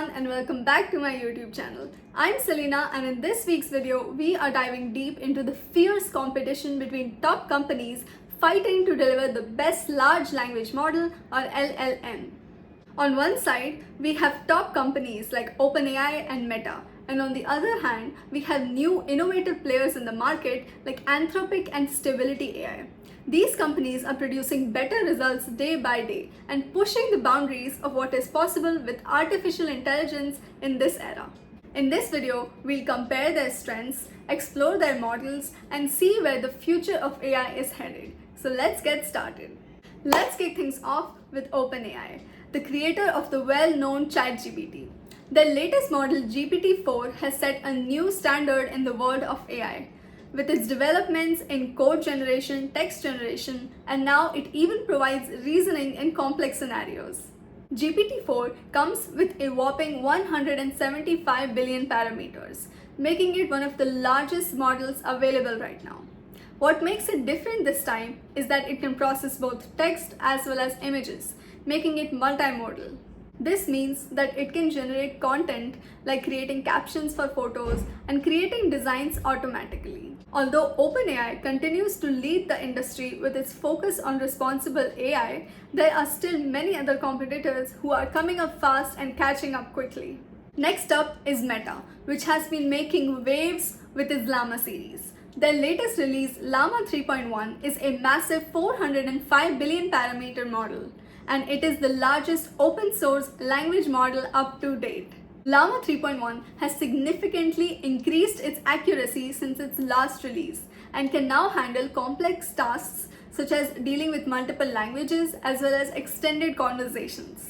everyone and welcome back to my YouTube channel. I'm Selena and in this week's video, we are diving deep into the fierce competition between top companies fighting to deliver the best large language model or LLM. On one side, we have top companies like OpenAI and Meta, and on the other hand, we have new innovative players in the market like Anthropic and Stability AI. These companies are producing better results day by day and pushing the boundaries of what is possible with artificial intelligence in this era. In this video, we'll compare their strengths, explore their models, and see where the future of AI is headed. So let's get started. Let's kick things off with OpenAI, the creator of the well-known ChatGPT. Their latest model, GPT-4, has set a new standard in the world of AI. With its developments in code generation, text generation, and now it even provides reasoning in complex scenarios. GPT-4 comes with a whopping 175 billion parameters, making it one of the largest models available right now. What makes it different this time is that it can process both text as well as images, making it multimodal. This means that it can generate content like creating captions for photos and creating designs automatically. Although OpenAI continues to lead the industry with its focus on responsible AI, there are still many other competitors who are coming up fast and catching up quickly. Next up is Meta, which has been making waves with its Llama series. Their latest release, Llama 3.1, is a massive 405 billion parameter model, and it is the largest open source language model up to date. Llama 3.1 has significantly increased its accuracy since its last release and can now handle complex tasks such as dealing with multiple languages as well as extended conversations.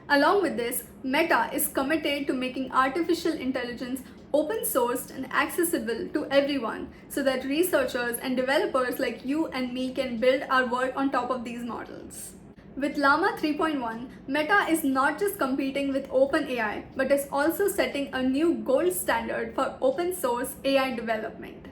Along with this, Meta is committed to making artificial intelligence open sourced and accessible to everyone so that researchers and developers like you and me can build our work on top of these models. With Llama 3.1, Meta is not just competing with OpenAI, but is also setting a new gold standard for open source AI development.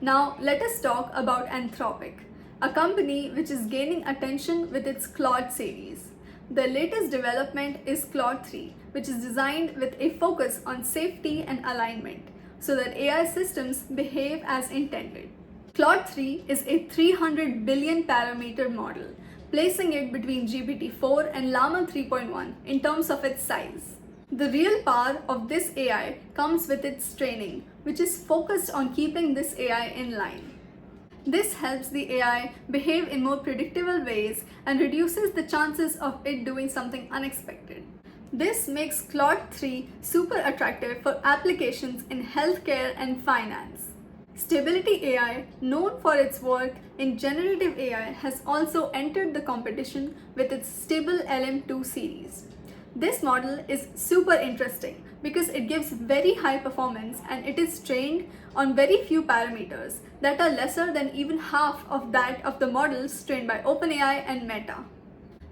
Now, let us talk about Anthropic, a company which is gaining attention with its Claude series. The latest development is Claude 3, which is designed with a focus on safety and alignment, so that AI systems behave as intended. Claude 3 is a 300 billion parameter model, placing it between GPT-4 and Llama 3.1 in terms of its size. The real power of this AI comes with its training, which is focused on keeping this AI in line. This helps the AI behave in more predictable ways and reduces the chances of it doing something unexpected. This makes Claude 3 super attractive for applications in healthcare and finance. Stability AI, known for its work in generative AI, has also entered the competition with its Stable LM2 series. This model is super interesting because it gives very high performance and it is trained on very few parameters that are lesser than even half of that of the models trained by OpenAI and Meta.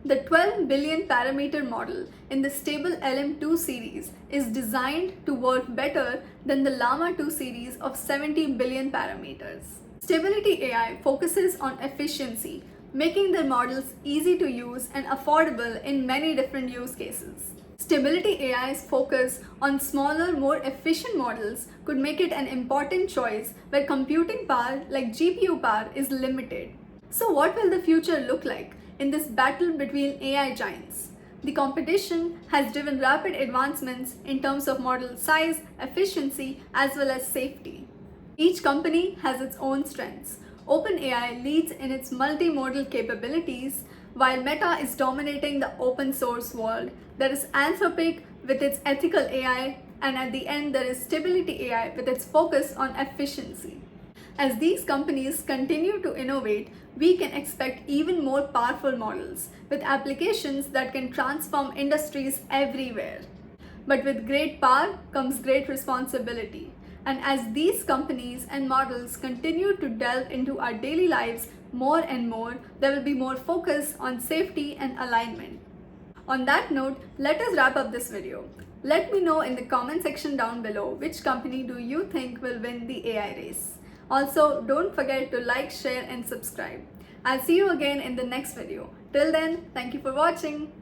The 12 billion parameter model in the Stable LM2 series is designed to work better than the Llama 2 series of 70 billion parameters. Stability AI focuses on efficiency, making their models easy to use and affordable in many different use cases. Stability AI's focus on smaller, more efficient models could make it an important choice where computing power like GPU power is limited. So what will the future look like in this battle between AI giants? The competition has driven rapid advancements in terms of model size, efficiency, as well as safety. Each company has its own strengths. OpenAI leads in its multimodal capabilities, while Meta is dominating the open source world. There is Anthropic with its ethical AI, and at the end there is Stability AI with its focus on efficiency. As these companies continue to innovate, we can expect even more powerful models with applications that can transform industries everywhere. But with great power comes great responsibility. And as these companies and models continue to delve into our daily lives more and more, there will be more focus on safety and alignment. On that note, let us wrap up this video. Let me know in the comment section down below which company do you think will win the AI race. Also, don't forget to like, share and subscribe. I'll see you again in the next video. Till then, thank you for watching.